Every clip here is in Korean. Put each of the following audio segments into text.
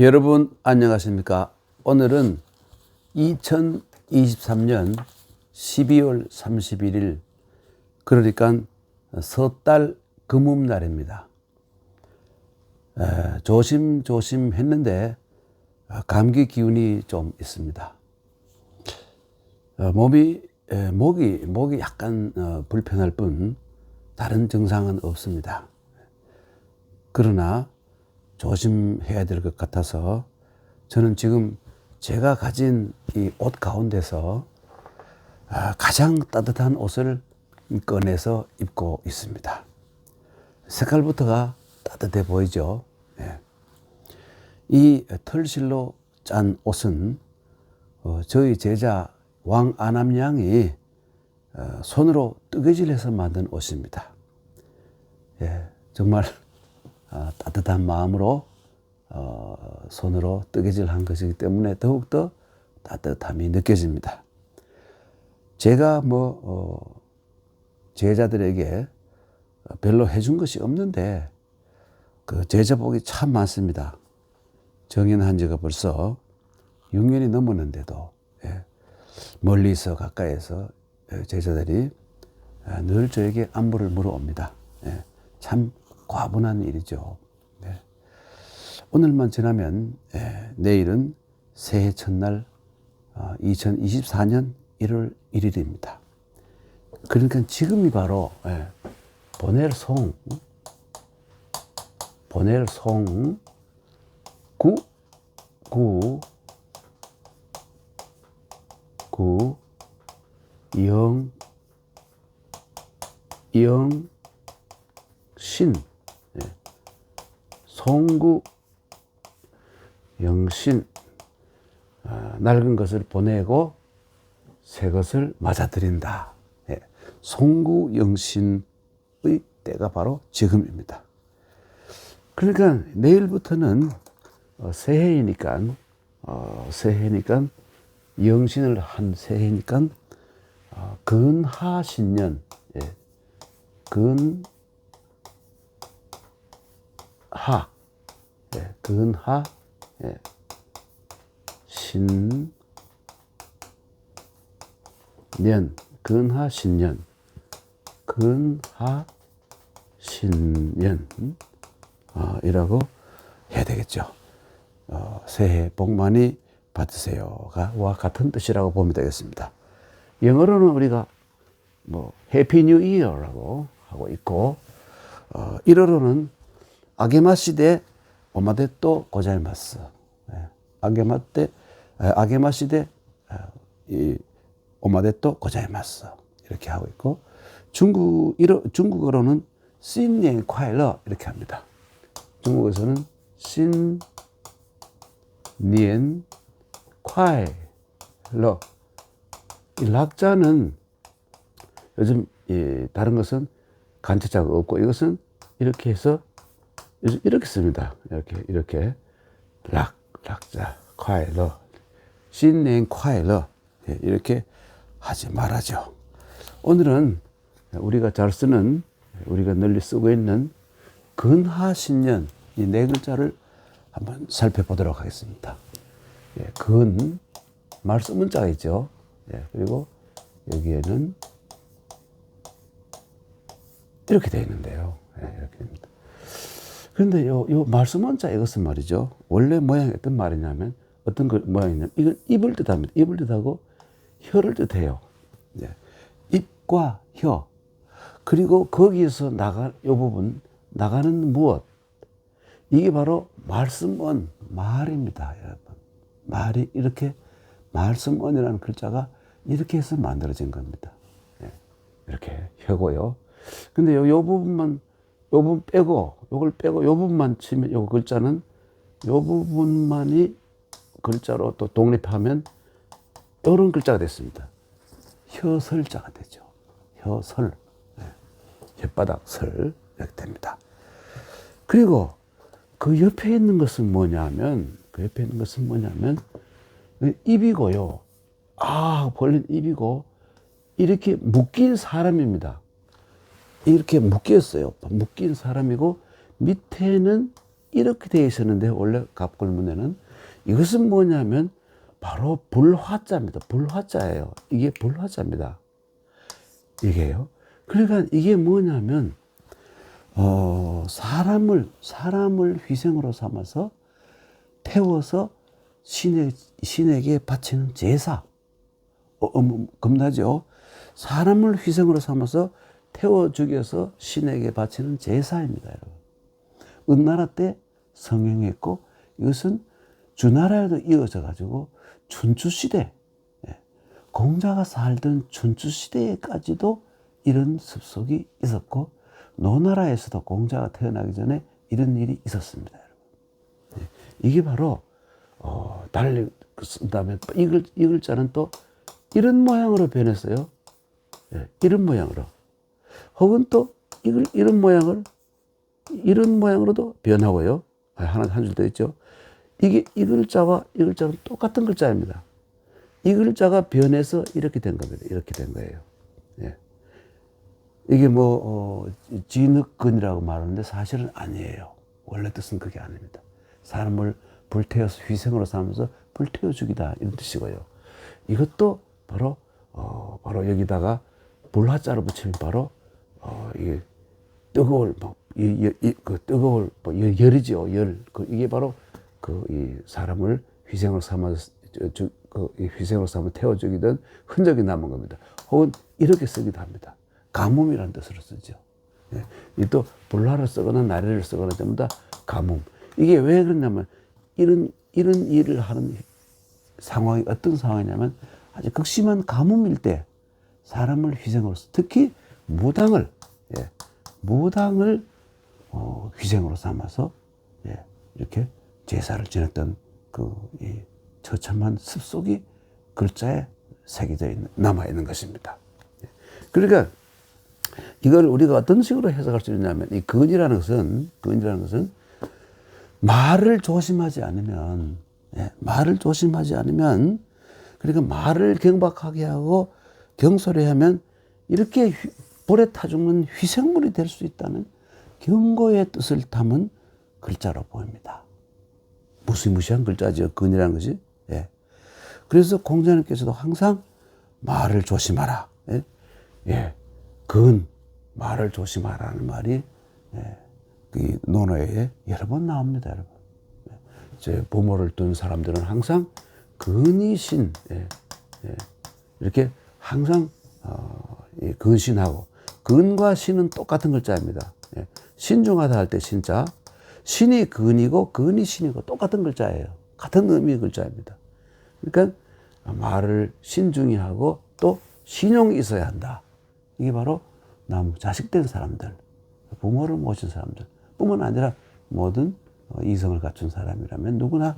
여러분 안녕하십니까? 오늘은 2023년 12월 31일 그러니까 섣달 금음날입니다. 조심조심 했는데 감기 기운이 좀 있습니다. 목이 약간 불편할 뿐 다른 증상은 없습니다. 그러나 조심해야 될 것 같아서 저는 지금 제가 가진 이 옷 가운데서 가장 따뜻한 옷을 꺼내서 입고 있습니다. 색깔부터가 따뜻해 보이죠. 이 털실로 짠 옷은 저희 제자 왕아남양이 손으로 뜨개질해서 만든 옷입니다. 정말 따뜻한 마음으로 손으로 뜨개질한 것이기 때문에 더욱더 따뜻함이 느껴집니다. 제가 제자들에게 별로 해준 것이 없는데 그 제자복이 참 많습니다. 정인한 지가 벌써 6년이 넘었는데도 멀리서 가까이서 제자들이 늘 저에게 안부를 물어옵니다. 참 과분한 일이죠. 오늘만 지나면 내일은 새해 첫날 2024년 1월 1일입니다. 그러니까 지금이 바로 보넬송 영신 송구 영신 낡은 것을 보내고 새 것을 맞아들인다. 송구 영신의 때가 바로 지금입니다. 그러니까 내일부터는 새해니까 영신을 한 새해니까 근하신년 근하신년이라고 해야 되겠죠. 새해 복 많이 받으세요와 같은 뜻이라고 보면 되겠습니다. 영어로는 우리가 해피 뉴 이어라고 하고 있고, 일어로는 아게마시데 오마데또 고자이마스. 아게마시데 오마데또 고자이마스. 이렇게 하고 있고, 중국어로는 신년 콰일러 이렇게 합니다. 중국에서는 신년 콰일러. 이 락자는 요즘 다른 것은 간체자가 없고 이것은 이렇게 해서 이렇게 씁니다. 이렇게 락자 콰일러 신년 콰일러 이렇게 하지 말아죠. 오늘은 우리가 잘 쓰는 우리가 널리 쓰고 있는 근하신년 이 네 글자를 한번 살펴보도록 하겠습니다. 근 말씀 문자가 있죠. 그리고 여기에는 이렇게 되어 있는데요. 이렇게 됩니다. 그런데 요 말씀 문자 이것은 말이죠. 원래 모양이 어떤 말이냐면 어떤 모양이냐면 이건 입을 뜻합니다. 입을 뜻하고 혀를 뜻해요. 입과 혀 그리고 거기에서 요 부분 나가는 무엇 이게 바로 말씀언 말입니다. 여러분 말이 이렇게 말씀언이라는 글자가 이렇게 해서 만들어진 겁니다. 이렇게 혀고요. 근데 요 부분 빼고 요걸 빼고 요 부분만 치면 요 글자는 요 부분만이 글자로 또 독립하면 요런 글자가 됐습니다. 혀설자가 되죠. 혀설. 혓바닥 설 이렇게 됩니다. 그리고 그 옆에 있는 것은 뭐냐면 입이고요. 벌린 입이고 이렇게 묶인 사람입니다. 이렇게 묶였어요. 묶인 사람이고 밑에는 이렇게 되어 있었는데 원래 갑골문에는 이것은 뭐냐면 바로 불화자입니다. 불화자예요. 이게 불화자입니다. 이게요. 그러니까 이게 뭐냐면 사람을 희생으로 삼아서 태워서 신에게 바치는 제사. 겁나죠? 사람을 희생으로 삼아서 태워 죽여서 신에게 바치는 제사입니다, 여러분. 은나라 때 성행했고, 이것은 주나라에도 이어져 가지고 춘추시대, 공자가 살던 춘추시대에까지도 이런 습속이 있었고, 노나라에서도 공자가 태어나기 전에 이런 일이 있었습니다, 여러분. 이게 바로 달리 쓴 다음에 이 글자는 또 이런 모양으로 변했어요. 이런 모양으로. 혹은 또 이런 모양으로도 변하고요. 한 줄 더 있죠. 이 글자와 이 글자는 똑같은 글자입니다. 이 글자가 변해서 이렇게 된 겁니다. 이렇게 된 거예요. 예. 이게 진흙근이라고 말하는데 사실은 아니에요. 원래 뜻은 그게 아닙니다. 사람을 불태워서 희생으로 삼아서 불태워 죽이다 이런 뜻이고요. 이것도 바로 여기다가 불화자로 붙이면 바로 이게 뜨거울 뜨거울 열이죠. 이게 바로 이 사람을 희생으로 삼아서 희생으로 삼아 태워 죽이던 흔적이 남은 겁니다. 혹은 이렇게 쓰기도 합니다. 가뭄이라는 뜻으로 쓰죠. 또 불화를 쓰거나 나래를 쓰거나 전부 다 가뭄. 이게 왜 그러냐면 이런 일을 하는 상황이 어떤 상황이냐면 아주 극심한 가뭄일 때 사람을 희생으로 특히 무당을 희생으로 삼아서 이렇게 제사를 지냈던 이 처참한 습속이 글자에 새겨져 남아 있는 것입니다. 그러니까 이걸 우리가 어떤 식으로 해석할 수 있냐면 이 근이라는 것은 말을 조심하지 않으면 그러니까 말을 경박하게 하고 경솔해하면 이렇게 불에 타 죽는 희생물이 될 수 있다는 경고의 뜻을 담은 글자로 보입니다. 무시무시한 글자죠. 근이라는 것이. 그래서 공자님께서도 항상 말을 조심하라. 말을 조심하라는 말이 이 논어에 여러 번 나옵니다, 여러분. 제 부모를 둔 사람들은 항상 근이 신, 이렇게 항상 근신하고 근과 신은 똑같은 글자입니다. 신중하다 할 때 신자, 신이 근이고 근이 신이고 똑같은 글자예요. 같은 의미의 글자입니다. 그러니까 말을 신중히 하고 또 신용이 있어야 한다. 이게 바로 자식된 사람들, 부모를 모신 사람들 뿐만 아니라 모든 이성을 갖춘 사람이라면 누구나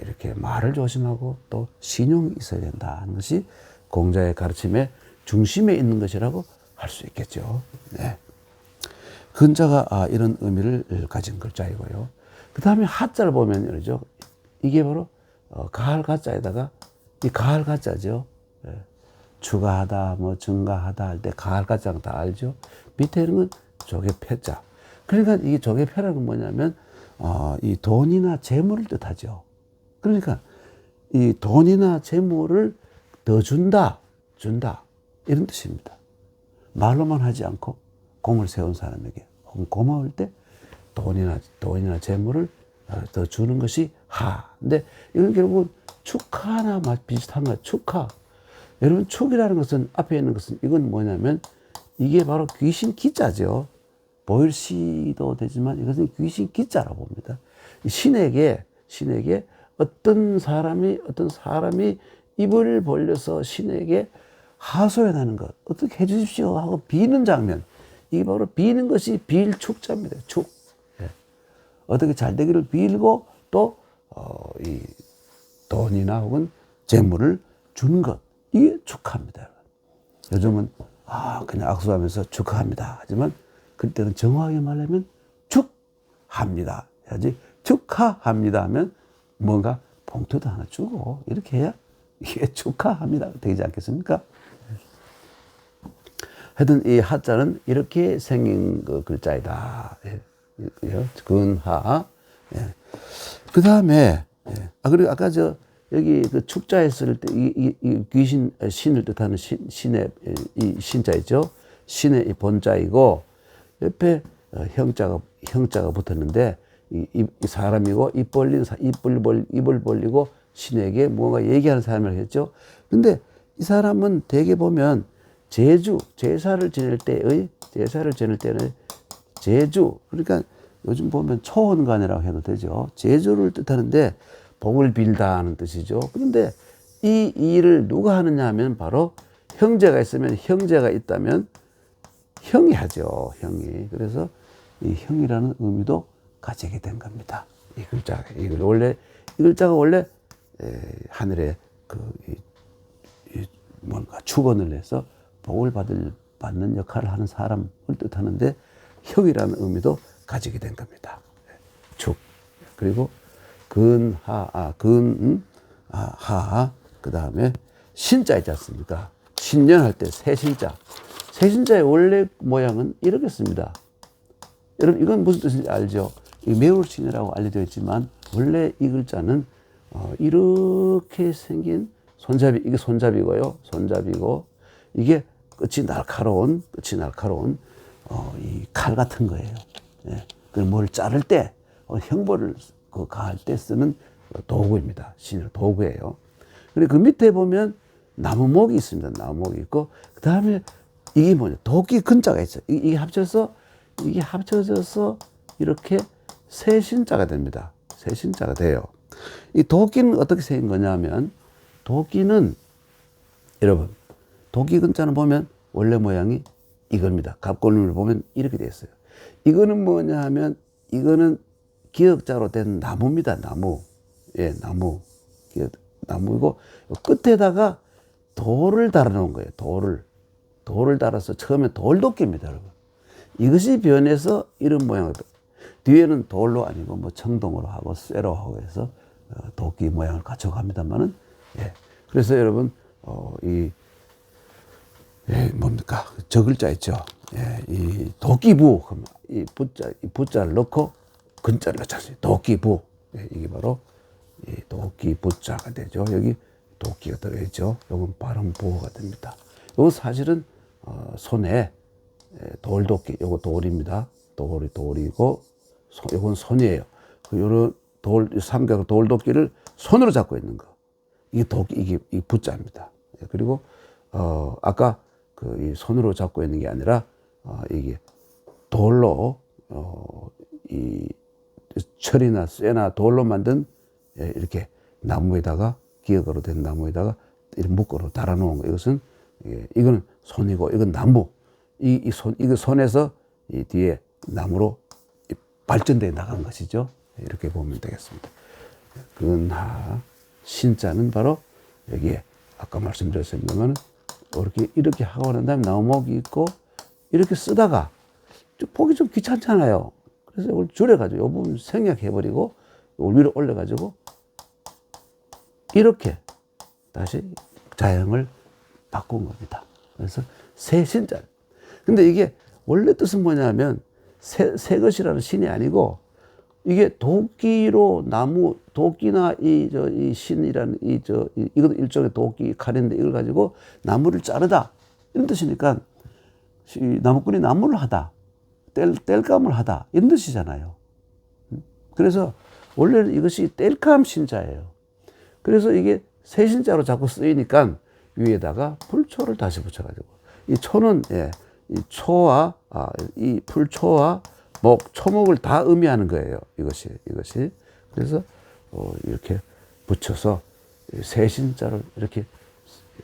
이렇게 말을 조심하고 또 신용이 있어야 된다 하는 것이 공자의 가르침의 중심에 있는 것이라고 할 수 있겠죠. 근자가 이런 의미를 가진 글자이고요. 그 다음에 하자를 보면 이러죠. 이게 바로 가할 가자에다가 이 가할 가자죠. 추가하다, 증가하다 할 때 가할 가자는 다 알죠. 밑에 있는 건 조개 패자. 그러니까 이 조개 패라는 건 뭐냐면 이 돈이나 재물을 뜻하죠. 그러니까 이 돈이나 재물을 더 준다 이런 뜻입니다. 말로만 하지 않고 공을 세운 사람에게 혹은 고마울 때 돈이나 재물을 더 주는 것이 하. 근데 이건 결국은 축하나 비슷한 거야. 축하. 여러분 축이라는 것은 앞에 있는 것은 이건 뭐냐면 이게 바로 귀신 기자죠. 보일시도 되지만 이것은 귀신 기자라고 봅니다. 신에게 어떤 사람이 입을 벌려서 신에게 하소연하는 것, 어떻게 해주십시오 하고 비는 장면. 이게 바로 비는 것이 빌축자입니다. 축. 어떻게 잘 되기를 빌고 또 이 돈이나 혹은 재물을 주는 것. 이게 축하입니다. 요즘은 그냥 악수하면서 축하합니다. 하지만 그때는 정확하게 말하면 축합니다 해야지. 축하합니다 하면 뭔가 봉투도 하나 주고 이렇게 해야 이게 축하합니다 되지 않겠습니까? 하여튼 이 하자는 이렇게 생긴 글자이다. 근하 예. 그 다음에, 예. 그리고 아까 여기 그 축자했을 때 이 귀신, 신을 뜻하는 신의 이 신자 있죠? 신의 이 본자이고, 옆에 형자가 붙었는데, 이 사람이고, 입을 벌리고 신에게 뭔가 얘기하는 사람이라고 했죠? 근데 이 사람은 대개 보면 제사를 지낼 때는 제주, 그러니까 요즘 보면 초혼관이라고 해도 되죠. 제주를 뜻하는데 복을 빌다는 뜻이죠. 그런데 이 일을 누가 하느냐 하면 바로 형제가 있다면 형이 하죠. 형이. 그래서 이 형이라는 의미도 가지게 된 겁니다. 이 글자가 원래 하늘에 뭔가 축원을 해서 복을 받는 역할을 하는 사람을 뜻하는데 형이라는 의미도 가지게 된 겁니다. 축. 그리고 그 다음에 신자 있지 않습니까? 신년할 때 새신자. 새신자의 원래 모양은 이렇게 씁니다. 여러분, 이건 무슨 뜻인지 알죠? 매울신이라고 알려져 있지만, 원래 이 글자는, 이렇게 생긴 이게 손잡이고요. 손잡이고, 이게 끝이 날카로운, 이 칼 같은 거예요. 예. 뭘 자를 때, 형벌을 가할 때 쓰는 도구입니다. 신의 도구예요. 그리고 그 밑에 보면 나무목이 있습니다. 나무목이 있고, 그 다음에 이게 뭐냐. 도끼 근자가 있어요. 이게 합쳐져서 이렇게 새신자가 됩니다. 새신자가 돼요. 이 도끼는 어떻게 생긴 거냐면, 도끼는, 여러분, 도끼 근자는 보면 원래 모양이 이겁니다. 갑골림을 보면 이렇게 돼 있어요. 이거는 뭐냐 하면, 이거는 기역자로 된 나무입니다. 나무. 예, 나무이고, 끝에다가 돌을 달아놓은 거예요. 돌을 달아서 처음에 돌도끼입니다, 여러분. 이것이 변해서 이런 모양을, 뒤에는 돌로 아니고 뭐 청동으로 하고 쇠로 하고 해서 도끼 모양을 갖춰갑니다만은, 예. 그래서 여러분, 뭡니까? 저 글자 있죠? 예, 이 도끼부, 이 부자를 넣고 근자를 넣잖아요. 도끼부. 예, 이게 바로 이 도끼부자가 되죠. 여기 도끼가 들어있죠. 요건 발음 보호가 됩니다. 요거 사실은, 손에 돌도끼, 요거 돌입니다. 돌이고, 요건 손이에요. 요런 삼각 돌도끼를 손으로 잡고 있는 거. 이게 부자입니다. 그리고, 아까 이 손으로 잡고 있는 게 아니라, 이게 돌로, 이 철이나 쇠나 돌로 만든, 이렇게 나무에다가, 기역으로 된 나무에다가 이렇게 묶어로 달아놓은 거. 이거는 손이고, 이건 나무. 이거 손에서 이 뒤에 나무로 발전되어 나간 것이죠. 이렇게 보면 되겠습니다. 근하, 신자는 바로 여기에 아까 말씀드렸습니다만, 이렇게 하고 난 다음에 나무목이 있고, 이렇게 쓰다가 보기 좀 귀찮잖아요. 그래서 이걸 줄여가지고, 이 부분 생략해버리고, 이걸 위로 올려가지고, 이렇게 다시 자형을 바꾼 겁니다. 그래서 새신자. 근데 이게 원래 뜻은 뭐냐면, 새 것이라는 신이 아니고, 이게 도끼나 이 신이라는 이것도 일종의 도끼 칼인데, 이걸 가지고 나무를 자르다. 이런 뜻이니까, 나무꾼이 나무를 하다. 땔감을 하다. 이런 뜻이잖아요. 그래서 원래는 이것이 땔감 신자예요. 그래서 이게 새신자로 자꾸 쓰이니까 위에다가 풀초를 다시 붙여가지고, 이 초는, 이 풀초와 초목을 다 의미하는 거예요. 이것이. 그래서, 이렇게 붙여서 새신자를 이렇게,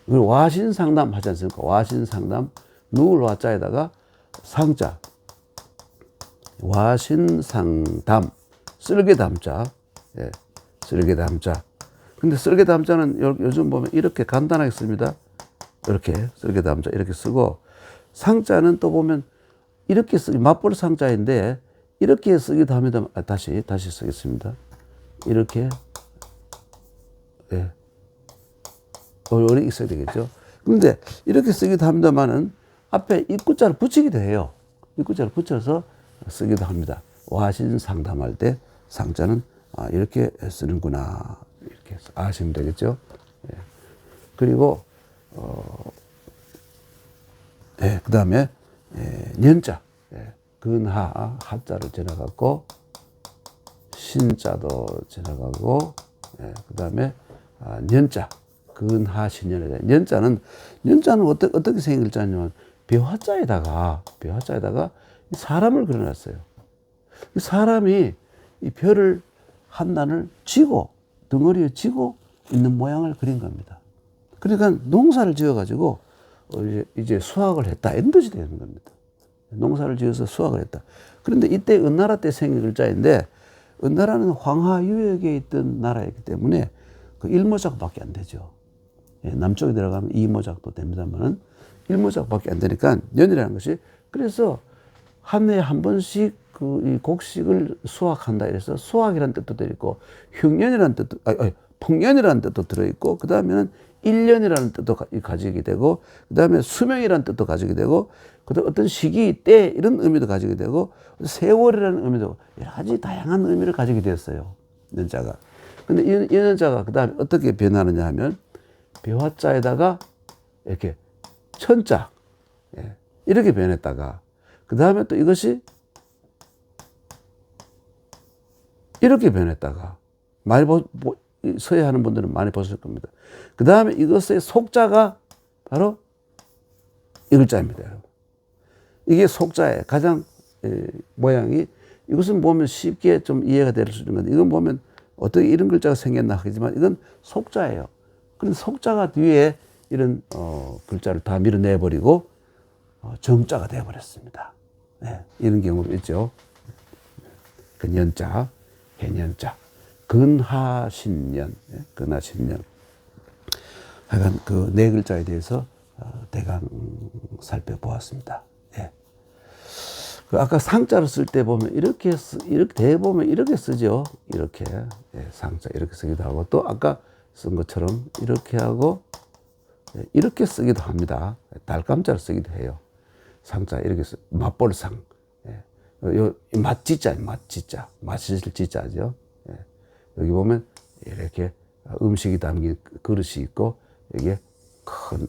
와신상담 하지 않습니까? 와신상담, 누울 와자에다가 상자, 와신상담, 쓸개담자, 쓸개담자. 근데 쓸개담자는 요즘 보면 이렇게 간단하게 씁니다. 이렇게 쓸개담자 이렇게 쓰고, 상자는 또 보면 이렇게 맞벌 상자인데 이렇게 쓰기도 합니다. 다시 쓰겠습니다. 이렇게, 이렇게 있어야 되겠죠. 근데 이렇게 쓰기도 합니다만은 앞에 입구자를 붙이기도 해요. 입구자를 붙여서 쓰기도 합니다. 와신 상담할 때 상자는 이렇게 쓰는구나 이렇게 아시면 되겠죠. 예. 그리고 그 다음에 년자, 근하 하자를 지나갔고 신자도 지나가고 그 다음에 년자 근하신년에 연자는 어떻게 생긴 글자냐면 벼화자에다가 사람을 그려놨어요. 사람이 이 벼를 한 단을 쥐고 덩어리에 쥐고 있는 모양을 그린 겁니다. 그러니까 농사를 지어가지고 이제 수확을 했다 이런 뜻이 되는 겁니다. 농사를 지어서 수확을 했다. 그런데 이때 은나라 때 생긴 글자인데 은나라는 황하 유역에 있던 나라이기 때문에 그 1모작밖에 안 되죠. 남쪽에 들어가면 2모작도 됩니다만은 1모작밖에 안 되니까 년이라는 것이 그래서 한 해에 한 번씩 이 곡식을 수확한다 이래서 수확이라는 뜻도 들어있고 흉년이라는 뜻도 풍년이라는 뜻도 들어있고 그 다음에는 1년이라는 뜻도 가지게 되고 그 다음에 수명이라는 뜻도 가지게 되고 그다음 어떤 시기 때 이런 의미도 가지게 되고 세월이라는 의미도 여러 가지 다양한 의미를 가지게 됐어요. 년자가. 근데 이 년자가 그 다음에 어떻게 변하느냐 하면 벼화자에다가 이렇게 천자 이렇게 변했다가 그 다음에 또 이것이 이렇게 변했다가 많이 서예하는 분들은 많이 보실 겁니다. 그 다음에 이것의 속자가 바로 이 글자입니다. 여러분. 이게 속자의 가장 모양이 이것은 보면 쉽게 좀 이해가 될 수 있는 건데 이건 보면 어떻게 이런 글자가 생겼나 하겠지만 이건 속자예요. 그런 속자가 뒤에 이런 글자를 다 밀어내버리고 정자가 되어버렸습니다. 네, 이런 경우도 있죠. 그 년자, 해년자, 근하신년, 근하신년. 하여간 그 네 글자에 대해서 대강 살펴보았습니다. 예. 그 아까 상자를 쓸 때 보면 이렇게 대보면 이렇게 쓰죠. 이렇게 상자 이렇게 쓰기도 하고 또 아까 쓴 것처럼 이렇게 하고 이렇게 쓰기도 합니다. 달감자를 쓰기도 해요. 상자 이렇게 맞벌상. 요 맛지자, 맛있을 지자죠. 여기 보면 이렇게 음식이 담긴 그릇이 있고 이게 큰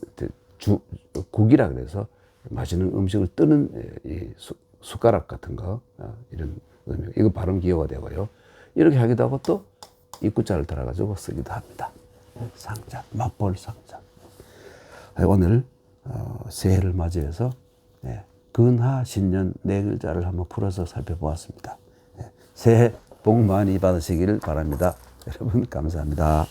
국이라 그래서 맛있는 음식을 뜨는 이 숟가락 같은 거 이런 의미. 이거 발음 기호가 되고요. 이렇게 하기도 하고 또 입구자를 달아가지고 쓰기도 합니다. 상자, 맛볼 상자. 오늘 새해를 맞이해서 근하 신년 네 글자를 한번 풀어서 살펴보았습니다. 새해 복 많이 받으시기를 바랍니다. 여러분 감사합니다.